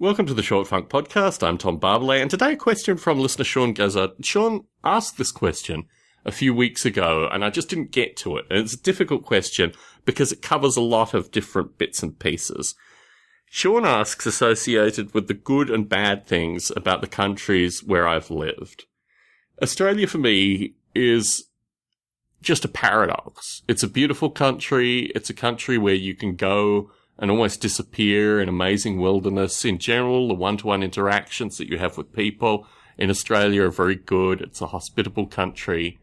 Welcome to the Short Funk Podcast. I'm Tom Barbalet, and today a question from listener Sean Gazzard. Sean asked this question a few weeks ago, and I just didn't get to it. And it's a difficult question because it covers a lot of different bits and pieces. Sean asks, associated with the good and bad things about the countries where I've lived. Australia, for me, is just a paradox. It's a beautiful country. It's a country where you can go and almost disappear in amazing wilderness. In general, the one-to-one interactions that you have with people in Australia are very good. It's a hospitable country.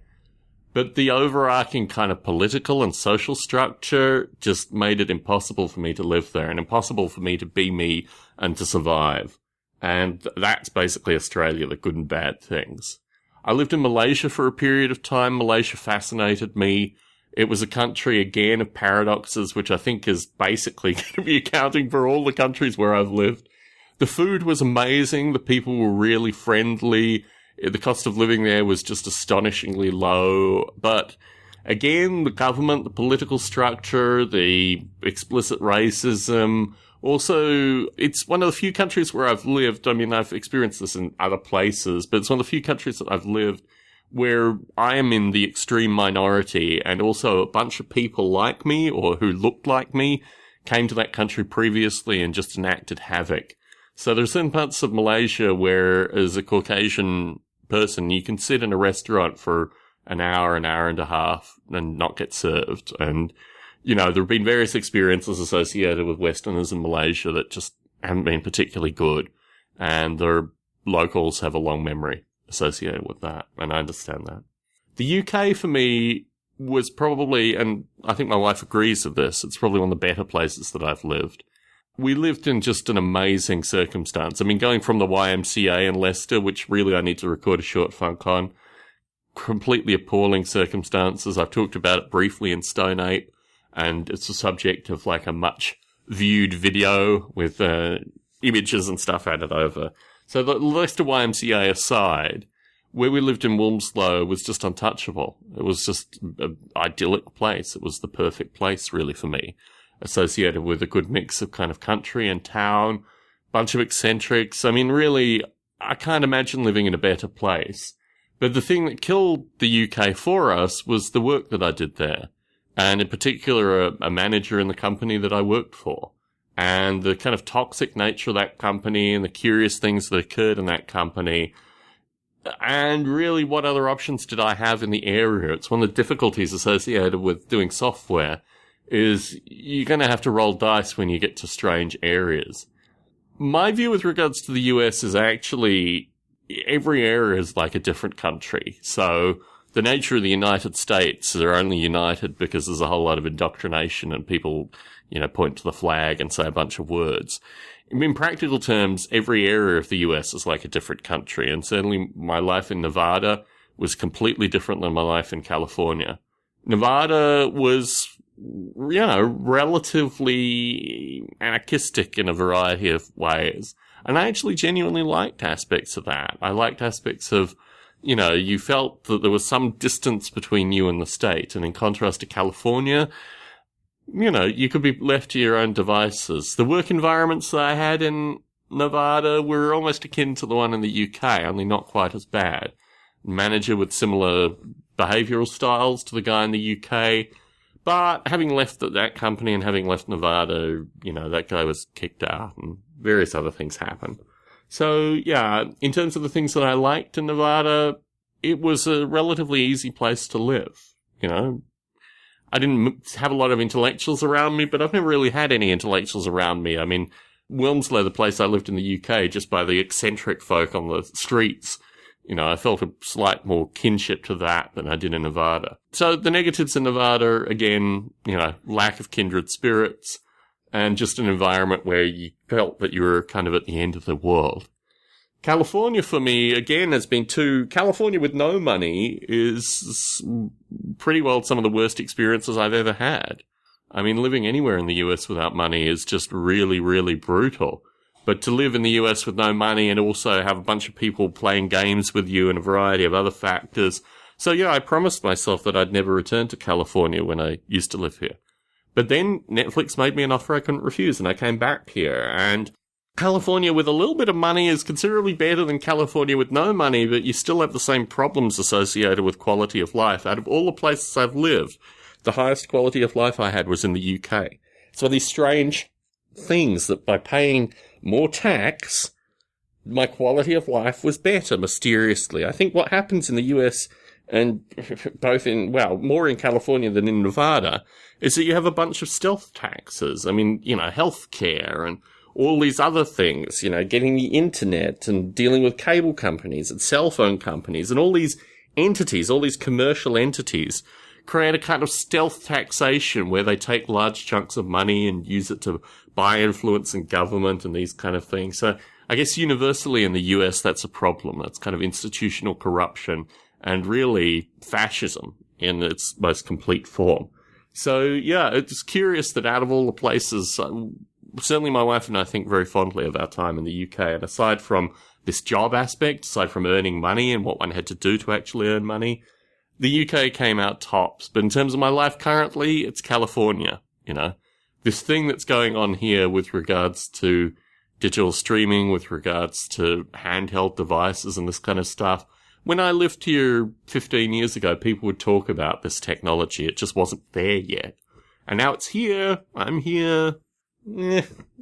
But the overarching kind of political and social structure just made it impossible for me to live there and impossible for me to be me and to survive. And that's basically Australia, the good and bad things. I lived in Malaysia for a period of time. Malaysia fascinated me. It was a country, again, of paradoxes, which I think is basically going to be accounting for all the countries where I've lived. The food was amazing. The people were really friendly. The cost of living there was just astonishingly low. But again, the government, the political structure, the explicit racism. Also, it's one of the few countries where I've lived. I mean, I've experienced this in other places, but it's one of the few countries that I've lived where I am in the extreme minority, and also a bunch of people like me or who looked like me came to that country previously and just enacted havoc. So there's certain parts of Malaysia where, as a Caucasian person, you can sit in a restaurant for an hour and a half and not get served. And, you know, there have been various experiences associated with Westerners in Malaysia that just haven't been particularly good. And their locals have a long memory associated with that, and I understand that. The UK, for me, was probably, and I think my wife agrees with this, it's probably one of the better places that I've lived. We lived in just an amazing circumstance. I mean, going from the YMCA in Leicester, which really I need to record a short funk on, completely appalling circumstances. I've talked about it briefly in Stone Ape, and it's the subject of like a much viewed video with images and stuff added over. So the Leicester YMCA aside, where we lived in Wilmslow was just untouchable. It was just an idyllic place. It was the perfect place, really, for me, associated with a good mix of kind of country and town, bunch of eccentrics. I mean, really, I can't imagine living in a better place. But the thing that killed the UK for us was the work that I did there, and in particular, a manager in the company that I worked for. And the kind of toxic nature of that company and the curious things that occurred in that company. And really, what other options did I have in the area? It's one of the difficulties associated with doing software is you're going to have to roll dice when you get to strange areas. My view with regards to the US is actually every area is like a different country. So the nature of the United States, they're only united because there's a whole lot of indoctrination and people, you know, point to the flag and say a bunch of words. In practical terms, every area of the US is like a different country. And certainly my life in Nevada was completely different than my life in California. Nevada was, you know, relatively anarchistic in a variety of ways. And I actually genuinely liked aspects of that. I liked aspects of, you know, you felt that there was some distance between you and the state. And in contrast to California, you know, you could be left to your own devices. The work environments that I had in Nevada were almost akin to the one in the UK, only not quite as bad. Manager with similar behavioral styles to the guy in the UK. But having left that company and having left Nevada, you know, that guy was kicked out and various other things happened. So, yeah, in terms of the things that I liked in Nevada, it was a relatively easy place to live, you know. I didn't have a lot of intellectuals around me, but I've never really had any intellectuals around me. I mean, Wilmslow, the place I lived in the UK, just by the eccentric folk on the streets, you know, I felt a slight more kinship to that than I did in Nevada. So the negatives in Nevada, again, you know, lack of kindred spirits, and just an environment where you felt that you were kind of at the end of the world. California, for me, again, has been California with no money is pretty well some of the worst experiences I've ever had. I mean, living anywhere in the US without money is just really, really brutal. But to live in the US with no money and also have a bunch of people playing games with you and a variety of other factors. So, yeah, I promised myself that I'd never return to California when I used to live here. But then Netflix made me an offer I couldn't refuse, and I came back here. And California with a little bit of money is considerably better than California with no money, but you still have the same problems associated with quality of life. Out of all the places I've lived, the highest quality of life I had was in the UK. So these strange things that by paying more tax, my quality of life was better, mysteriously. I think what happens in the US, and more in California than in Nevada, is that you have a bunch of stealth taxes. I mean, healthcare and all these other things, getting the internet and dealing with cable companies and cell phone companies and all these entities, all these commercial entities create a kind of stealth taxation where they take large chunks of money and use it to buy influence in government and these kind of things. So I guess universally in the US, that's a problem. That's kind of institutional corruption and really fascism in its most complete form. So yeah, it's curious that out of all the places, certainly my wife and I think very fondly of our time in the UK. And aside from this job aspect, aside from earning money and what one had to do to actually earn money, the UK came out tops. But in terms of my life currently, it's California, This thing that's going on here with regards to digital streaming, with regards to handheld devices and this kind of stuff. When I lived here 15 years ago, people would talk about this technology. It just wasn't there yet. And now it's here. I'm here.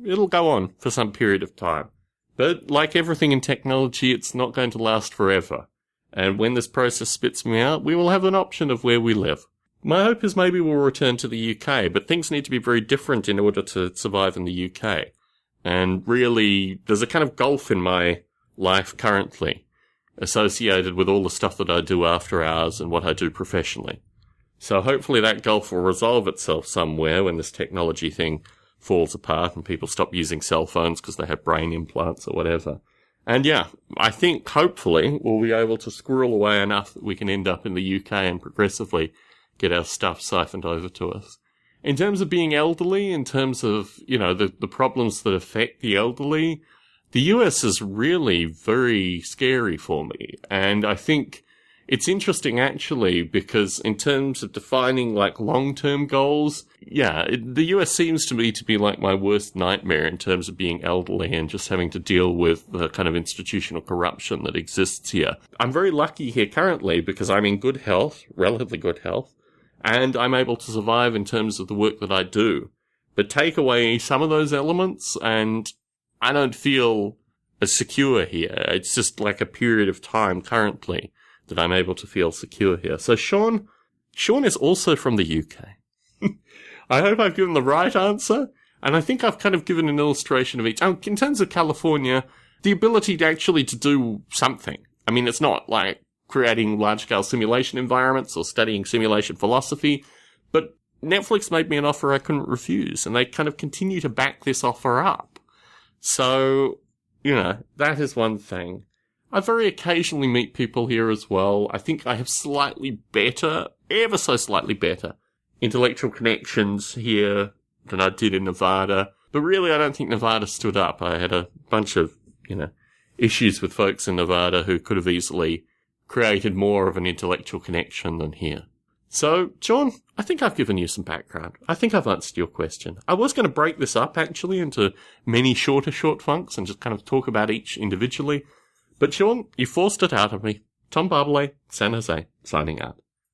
It'll go on for some period of time. But like everything in technology, it's not going to last forever. And when this process spits me out, we will have an option of where we live. My hope is maybe we'll return to the UK, but things need to be very different in order to survive in the UK. And really, there's a kind of gulf in my life currently associated with all the stuff that I do after hours and what I do professionally. So hopefully that gulf will resolve itself somewhere when this technology thing falls apart and people stop using cell phones because they have brain implants or whatever. And yeah, I think hopefully we'll be able to squirrel away enough that we can end up in the UK and progressively get our stuff siphoned over to us. In terms of being elderly, in terms of, the problems that affect the elderly, the US is really very scary for me. And I think it's interesting actually because in terms of defining long-term goals, the US seems to me to be like my worst nightmare in terms of being elderly and just having to deal with the kind of institutional corruption that exists here. I'm very lucky here currently because I'm in good health, relatively good health, and I'm able to survive in terms of the work that I do. But take away some of those elements and I don't feel as secure here. It's just like a period of time currently that I'm able to feel secure here. So Sean is also from the UK. I hope I've given the right answer. And I think I've kind of given an illustration of each. In terms of California, the ability to do something. I mean, it's not like creating large-scale simulation environments or studying simulation philosophy, but Netflix made me an offer I couldn't refuse, and they kind of continue to back this offer up. So, that is one thing. I very occasionally meet people here as well. I think I have slightly better, ever so slightly better, intellectual connections here than I did in Nevada. But really, I don't think Nevada stood up. I had a bunch of, issues with folks in Nevada who could have easily created more of an intellectual connection than here. So, John, I think I've given you some background. I think I've answered your question. I was going to break this up, actually, into many short funks and just kind of talk about each individually. But, Sean, you forced it out of me. Tom Barbalet, San Jose, signing out.